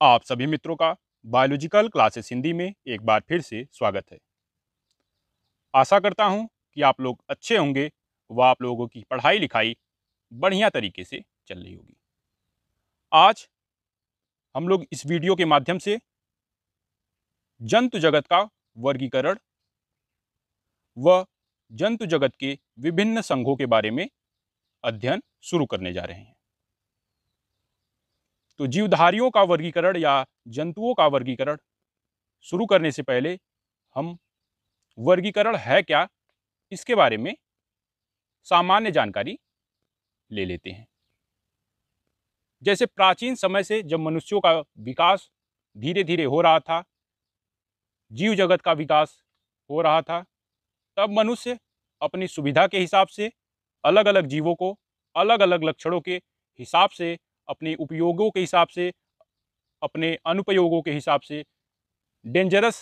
आप सभी मित्रों का बायोलॉजिकल क्लासेस हिंदी में एक बार फिर से स्वागत है। आशा करता हूं कि आप लोग अच्छे होंगे व आप लोगों की पढ़ाई लिखाई बढ़िया तरीके से चल रही होगी। आज हम लोग इस वीडियो के माध्यम से जंतु जगत का वर्गीकरण व जंतु जगत के विभिन्न संघों के बारे में अध्ययन शुरू करने जा रहे हैं। तो जीवधारियों का वर्गीकरण या जंतुओं का वर्गीकरण शुरू करने से पहले हम वर्गीकरण है क्या, इसके बारे में सामान्य जानकारी ले लेते हैं। जैसे प्राचीन समय से जब मनुष्यों का विकास धीरे धीरे हो रहा था, जीव जगत का विकास हो रहा था, तब मनुष्य अपनी सुविधा के हिसाब से अलग अलग जीवों को अलग अलग लक्षणों के हिसाब से, अपने उपयोगों के हिसाब से, अपने अनुपयोगों के हिसाब से, डेंजरस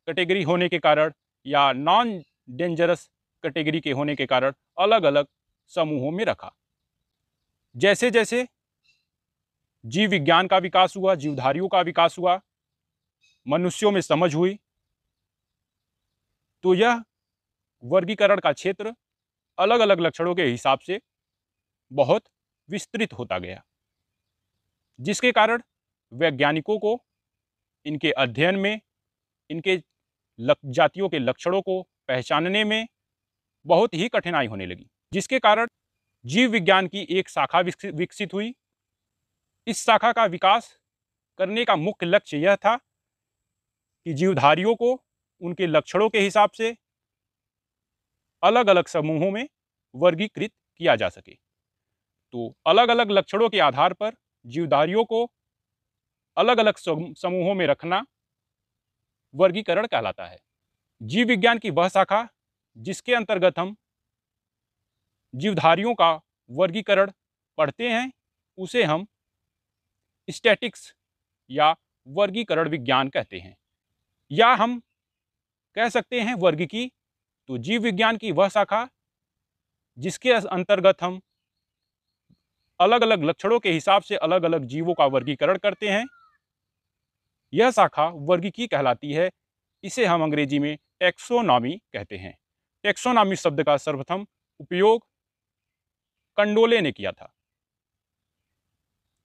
कैटेगरी होने के कारण या नॉन डेंजरस कैटेगरी के होने के कारण अलग अलग समूहों में रखा। जैसे जैसे जीव विज्ञान का विकास हुआ, जीवधारियों का विकास हुआ, मनुष्यों में समझ हुई, तो यह वर्गीकरण का क्षेत्र अलग अलग लक्षणों के हिसाब से बहुत विस्तृत होता गया, जिसके कारण वैज्ञानिकों को इनके अध्ययन में, इनके जातियों के लक्षणों को पहचानने में बहुत ही कठिनाई होने लगी, जिसके कारण जीव विज्ञान की एक शाखा विकसित हुई। इस शाखा का विकास करने का मुख्य लक्ष्य यह था कि जीवधारियों को उनके लक्षणों के हिसाब से अलग अलग समूहों में वर्गीकृत किया जा सके। तो अलग अलग लक्षणों के आधार पर जीवधारियों को अलग अलग समूहों में रखना वर्गीकरण कहलाता है। जीव विज्ञान की वह शाखा जिसके अंतर्गत हम जीवधारियों का वर्गीकरण पढ़ते हैं, उसे हम स्टैटिक्स या वर्गीकरण विज्ञान कहते हैं, या हम कह सकते हैं वर्गीकी। तो जीव विज्ञान की वह शाखा जिसके अंतर्गत हम अलग अलग लक्षणों के हिसाब से अलग अलग जीवों का वर्गीकरण करते हैं, यह शाखा वर्गीकी कहलाती है। इसे हम अंग्रेजी में टैक्सोनॉमी कहते हैं। टैक्सोनॉमी शब्द का सर्वप्रथम उपयोग कंडोले ने किया था।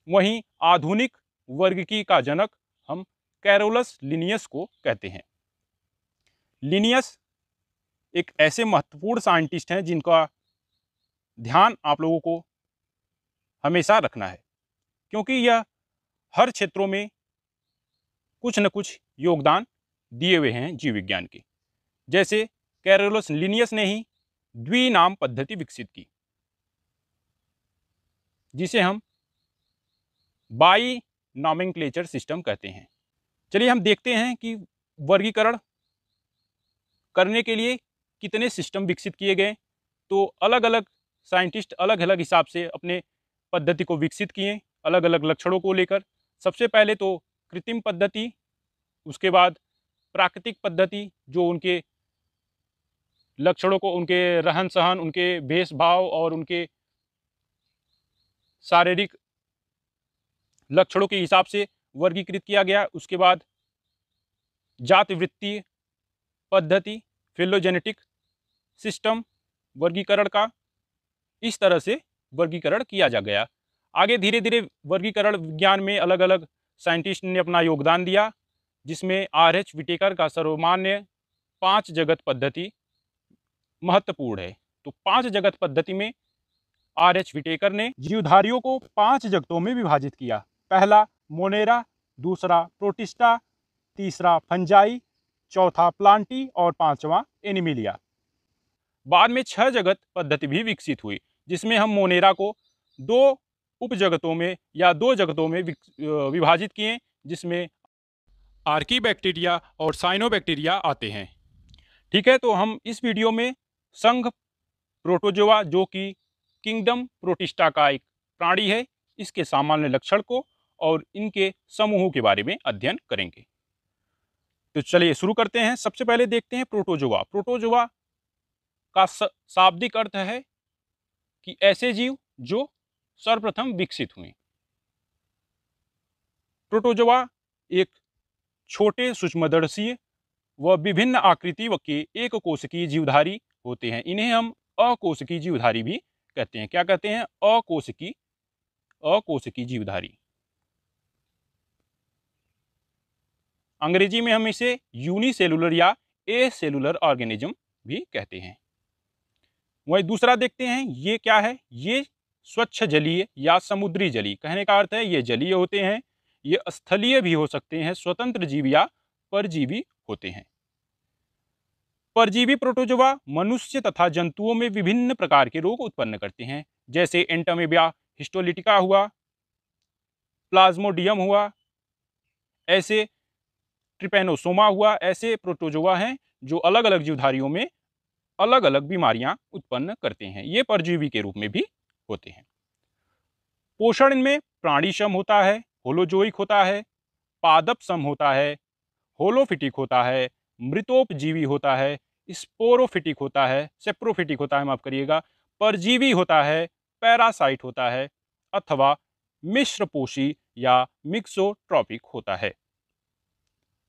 वहीं आधुनिक वर्गीकी का जनक हम कैरोलस लिनियस को कहते हैं। लिनियस एक ऐसे महत्वपूर्ण साइंटिस्ट हैं जिनका ध्यान आप लोगों को हमेशा रखना है, क्योंकि यह हर क्षेत्रों में कुछ न कुछ योगदान दिए हुए हैं जीव विज्ञान के। जैसे कैरोलस लिनियस ने ही द्विनाम पद्धति विकसित की, जिसे हम बाई नॉमेनक्लेचर सिस्टम कहते हैं। चलिए हम देखते हैं कि वर्गीकरण करने के लिए कितने सिस्टम विकसित किए गए। तो अलग अलग साइंटिस्ट अलग अलग हिसाब से अपने पद्धति को विकसित किए, अलग अलग लक्षणों को लेकर। सबसे पहले तो कृत्रिम पद्धति, उसके बाद प्राकृतिक पद्धति, जो उनके लक्षणों को, उनके रहन सहन, उनके भेष भाव और उनके शारीरिक लक्षणों के हिसाब से वर्गीकृत किया गया। उसके बाद जातिवृत्तीय पद्धति, फिलोजेनेटिक सिस्टम वर्गीकरण का, इस तरह से वर्गीकरण किया जा गया। आगे धीरे धीरे वर्गीकरण विज्ञान में अलग अलग साइंटिस्ट ने अपना योगदान दिया, जिसमें RH विटेकर का सर्वमान्य 5 जगत पद्धति महत्वपूर्ण है। तो 5 जगत पद्धति में RH विटेकर ने जीवधारियों को 5 जगतों में विभाजित किया। पहला मोनेरा, दूसरा प्रोटिस्टा, तीसरा फंजाई, चौथा प्लांटी और पांचवा एनिमिलिया। बाद में 6 जगत पद्धति भी विकसित हुई, जिसमें हम मोनेरा को 2 उपजगतों में या 2 जगतों में विभाजित किए, जिसमें आर्कीबैक्टीरिया और साइनोबैक्टीरिया आते हैं। ठीक है, तो हम इस वीडियो में संघ प्रोटोजोआ, जो कि किंगडम प्रोटिस्टा का एक प्राणी है, इसके सामान्य लक्षण को और इनके समूहों के बारे में अध्ययन करेंगे। तो चलिए शुरू करते हैं। सबसे पहले देखते हैं प्रोटोजोआ। प्रोटोजोआ का शाब्दिक अर्थ है कि ऐसे जीव जो सर्वप्रथम विकसित हुए। प्रोटोजोआ एक छोटे सूक्ष्मदर्शी व विभिन्न आकृति व के एक कोशिकीय जीवधारी होते हैं। इन्हें हम अकोशिकीय जीवधारी भी कहते हैं। क्या कहते हैं? अकोशिकीय जीवधारी। अंग्रेजी में हम इसे यूनिसेलुलर या एसेलुलर ऑर्गेनिज्म भी कहते हैं। वही दूसरा देखते हैं, ये क्या है? ये स्वच्छ जलीय या समुद्री जलीय। कहने का अर्थ है ये जलीय होते हैं, ये स्थलीय भी हो सकते हैं, स्वतंत्र जीव या परजीवी होते हैं। परजीवी प्रोटोजोआ मनुष्य तथा जंतुओं में विभिन्न प्रकार के रोग उत्पन्न करते हैं, जैसे एंटामीबिया हिस्टोलिटिका हुआ, प्लाज्मोडियम हुआ, ऐसे ट्रिपैनोसोमा हुआ। ऐसे प्रोटोजोआ हैं जो अलग अलग जीवधारियों में अलग अलग बीमारियां उत्पन्न करते हैं। ये परजीवी के रूप में भी होते हैं। पोषण इनमें प्राणीसम होता है, होलोजोइक होता है, पादपसम होता है, होलोफिटिक होता है, मृतोपजीवी होता है, स्पोरोफिटिक होता है, सेप्रोफिटिक होता है, माफ करिएगा, परजीवी होता है, पैरासाइट होता है, अथवा मिश्रपोषी या मिक्सोट्रॉपिक होता है।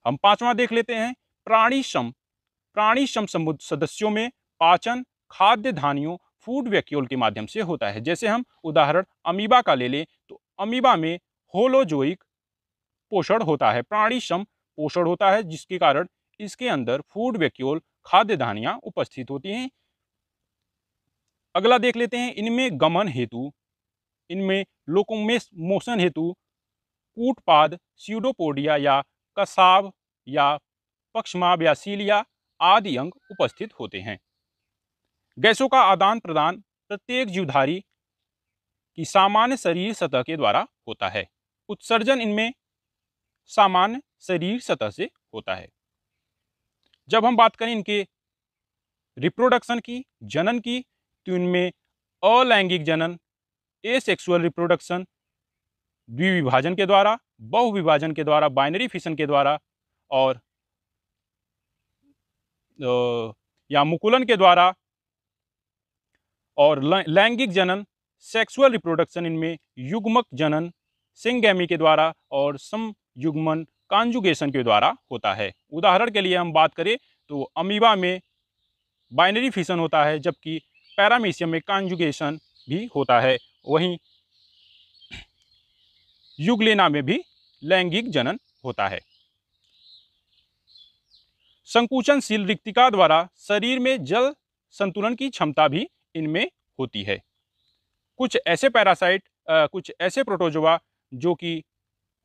हम पांचवा देख लेते हैं, प्राणीसम। प्राणीसम सदस्यों में पाचन खाद्य धानियों फूड वैक्यूल के माध्यम से होता है। जैसे हम उदाहरण अमीबा का ले लें तो अमीबा में होलोजोइक पोषण होता है, प्राणीसम पोषण होता है, जिसके कारण इसके अंदर फूड वैक्यूल खाद्य धानियां उपस्थित होती हैं। अगला देख लेते हैं, इनमें गमन हेतु, इनमें लोकोमोशन हेतु कूटपाद, स्यूडोपोडिया या कसाव या पक्षमाव या सीलिया आदि अंग उपस्थित होते हैं। गैसों का आदान प्रदान प्रत्येक जीवधारी की सामान्य शरीर सतह के द्वारा होता है। उत्सर्जन इनमें सामान्य शरीर सतह से होता है। जब हम बात करें इनके रिप्रोडक्शन की, जनन की, तो इनमें अलैंगिक जनन, एसेक्सुअल रिप्रोडक्शन, द्विविभाजन के द्वारा, बहुविभाजन के द्वारा, बाइनरी फिशन के द्वारा और या मुकुलन के द्वारा, और लैंगिक जनन सेक्सुअल रिप्रोडक्शन इनमें युग्मक जनन सिंगैमी के द्वारा और समयुग्मन कॉन्जुगेशन के द्वारा होता है। उदाहरण के लिए हम बात करें तो अमीबा में बाइनरी फिशन होता है, जबकि पैरामीशियम में कॉन्जुगेशन भी होता है। वहीं युग्लेना में भी लैंगिक जनन होता है। संकुचनशील रिक्तिका द्वारा शरीर में जल संतुलन की क्षमता भी इनमें होती है। कुछ ऐसे प्रोटोजोआ जो कि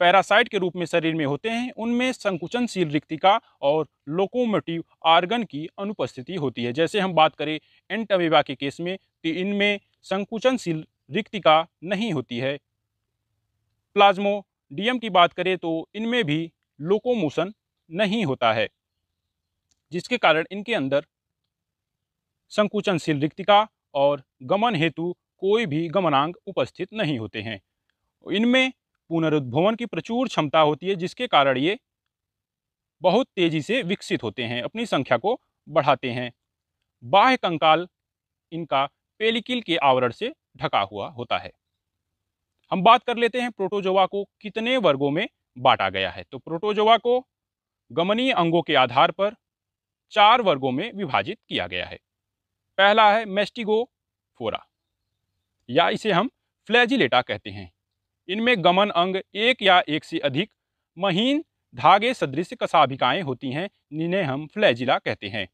पैरासाइट के रूप में शरीर में होते हैं, उनमें संकुचनशील रिक्तिका और लोकोमोटिव ऑर्गन की अनुपस्थिति होती है। जैसे हम बात करें एंटामीबा के केस में तो इनमें संकुचनशील रिक्तिका नहीं होती है। प्लाज्मोडियम की बात करें तो इनमें भी लोकोमोशन नहीं होता है, जिसके कारण इनके अंदर संकुचनशील रिक्तिका और गमन हेतु कोई भी गमनांग उपस्थित नहीं होते हैं। इनमें पुनरुद्भवन की प्रचुर क्षमता होती है, जिसके कारण ये बहुत तेजी से विकसित होते हैं, अपनी संख्या को बढ़ाते हैं। बाह्य कंकाल इनका पेलिकिल के आवरण से ढका हुआ होता है। हम बात कर लेते हैं प्रोटोजोआ को कितने वर्गों में बांटा गया है। तो प्रोटोजोआ को गमनीय अंगों के आधार पर 4 वर्गों में विभाजित किया गया है। पहला है मैस्टिगोफोरा, या इसे हम फ्लैजिलेटा कहते हैं। इनमें गमन अंग एक या एक से अधिक महीन धागे सदृश कशाभिकाएं होती हैं, जिन्हें हम फ्लैजिला कहते हैं।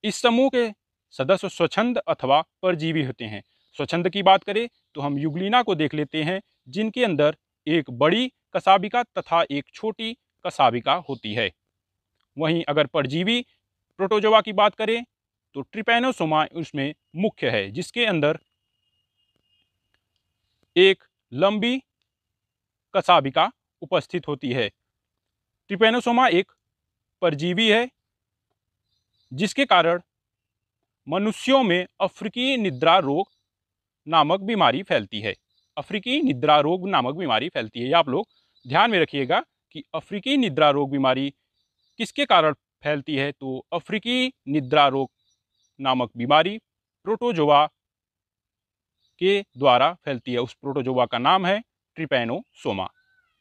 इस समूह के सदस्य स्वच्छंद अथवा परजीवी होते हैं। स्वच्छंद की बात करें तो हम युग्लिना को देख लेते हैं, जिनके अंदर एक बड़ी कशाभिका तथा एक छोटी कशाभिका होती है। वहीं अगर परजीवी प्रोटोजोआ की बात करें तो ट्रिपैनोसोमा उसमें मुख्य है, जिसके अंदर एक लंबी कशाभिका उपस्थित होती है। ट्रिपैनोसोमा एक परजीवी है, जिसके कारण मनुष्यों में अफ्रीकी निद्रा रोग नामक बीमारी फैलती है। अफ्रीकी निद्रा रोग नामक बीमारी फैलती है। ये आप लोग ध्यान में रखिएगा कि अफ्रीकी निद्रा रोग बीमारी किसके कारण फैलती है। तो अफ्रीकी निद्रा रोग नामक बीमारी प्रोटोजोआ के द्वारा फैलती है। उस प्रोटोजोआ का नाम है ट्रिपैनोसोमा।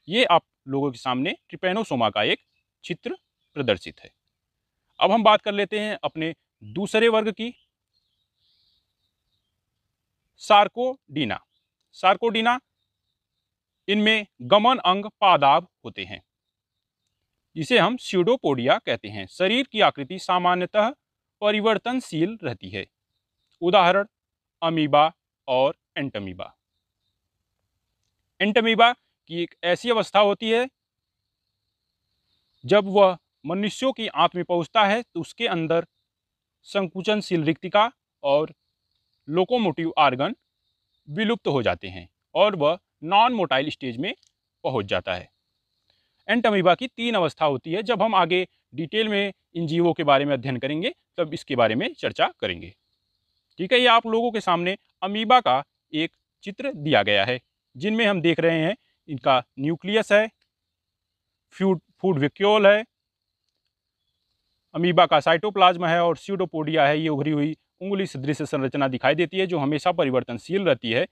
ये आप लोगों के सामने ट्रिपैनोसोमा का एक चित्र प्रदर्शित है। अब हम बात कर लेते हैं अपने दूसरे वर्ग की, सार्कोडीना। सार्कोडीना, इनमें गमन अंग पादाभ होते हैं, जिसे हम स्यूडोपोडिया कहते हैं। शरीर की आकृति सामान्यतः परिवर्तनशील रहती है। उदाहरण अमीबा और एंटमीबा। एंटमीबा की एक ऐसी अवस्था होती है जब वह मनुष्यों की आंत में पहुंचता है तो उसके अंदर संकुचनशील रिक्तिका और लोकोमोटिव आर्गन विलुप्त हो जाते हैं और वह नॉन मोटाइल स्टेज में पहुंच जाता है। एंटमीबा की 3 अवस्था होती है। जब हम आगे डिटेल में इन जीवों के बारे में अध्ययन करेंगे तब इसके बारे में चर्चा करेंगे। ठीक है, ये आप लोगों के सामने अमीबा का एक चित्र दिया गया है, जिनमें हम देख रहे हैं इनका न्यूक्लियस है, फूड वैक्यूल है, अमीबा का साइटोप्लाज्म है और स्यूडोपोडिया है। ये उभरी हुई उंगली सदृश संरचना दिखाई देती है जो हमेशा परिवर्तनशील रहती है,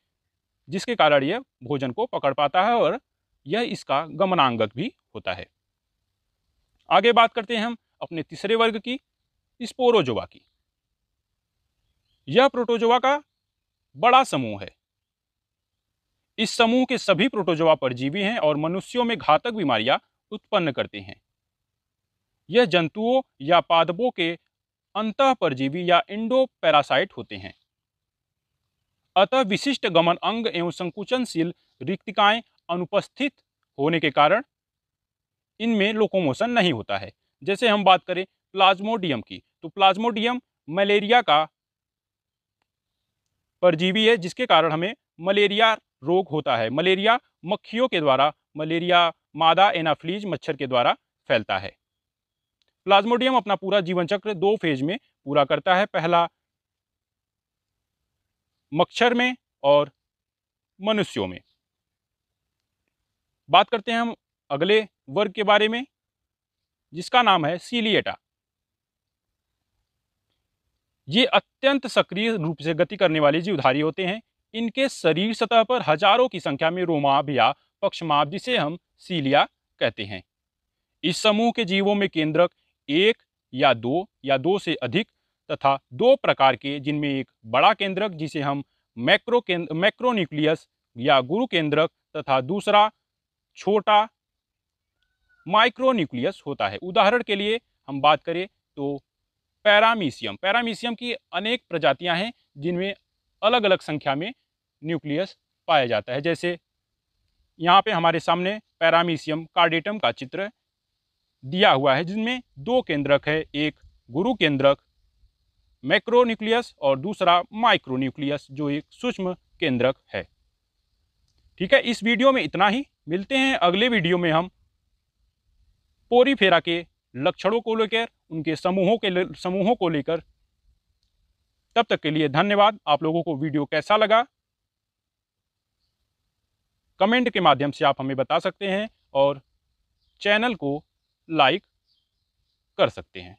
जिसके कारण यह भोजन को पकड़ पाता है और यह इसका गमनांगक भी होता है। आगे बात करते हैं हम अपने तीसरे वर्ग की, स्पोरोजोआ की। यह प्रोटोजोआ का बड़ा समूह है। इस समूह के सभी प्रोटोजोआ परजीवी हैं और मनुष्यों में घातक बीमारियां उत्पन्न करते हैं। यह जंतुओं या पादपों के अंतः परजीवी या इंडो पैरासाइट होते हैं। अतः विशिष्ट गमन अंग एवं संकुचनशील रिक्तिकाएं अनुपस्थित होने के कारण इनमें लोकोमोशन नहीं होता है। जैसे हम बात करें प्लाज्मोडियम की, तो प्लाज्मोडियम मलेरिया का परजीवी है, जिसके कारण हमें मलेरिया रोग होता है। मलेरिया मक्खियों के द्वारा, मलेरिया मादा एनाफ्लीज मच्छर के द्वारा फैलता है। प्लाज्मोडियम अपना पूरा जीवन चक्र 2 फेज में पूरा करता है, पहला मच्छर में और मनुष्यों में। बात करते हैं हम अगले वर्ग के बारे में, जिसका नाम है सीलिएटा। ये अत्यंत सक्रिय रूप से गति करने वाले जीवधारी होते हैं। इनके शरीर सतह पर हजारों की संख्या में रोमाभ या पक्षमाभ, जिसे हम सीलिया कहते हैं। इस समूह के जीवों में केंद्रक 1 या 2 से अधिक तथा 2 प्रकार के, जिनमें एक बड़ा केंद्रक जिसे हम मैक्रोन्यूक्लियस या गुरु केंद्रक तथा दूसरा छोटा माइक्रोन्यूक्लियस होता है। उदाहरण के लिए हम बात करें तो पैरामीशियम की अनेक प्रजातियां हैं, जिनमें अलग अलग संख्या में न्यूक्लियस पाया जाता है। जैसे यहाँ पे हमारे सामने पैरामीशियम कार्डेटम का चित्र दिया हुआ है, जिनमें 2 केंद्रक है, एक गुरु केंद्रक मैक्रोन्यूक्लियस और दूसरा माइक्रोन्यूक्लियस जो एक सूक्ष्म केंद्रक है। ठीक है, इस वीडियो में इतना ही। मिलते हैं अगले वीडियो में हम पोरीफेरा के लक्षणों को लेकर, उनके समूहों को लेकर। तब तक के लिए धन्यवाद। आप लोगों को वीडियो कैसा लगा कमेंट के माध्यम से आप हमें बता सकते हैं और चैनल को लाइक कर सकते हैं।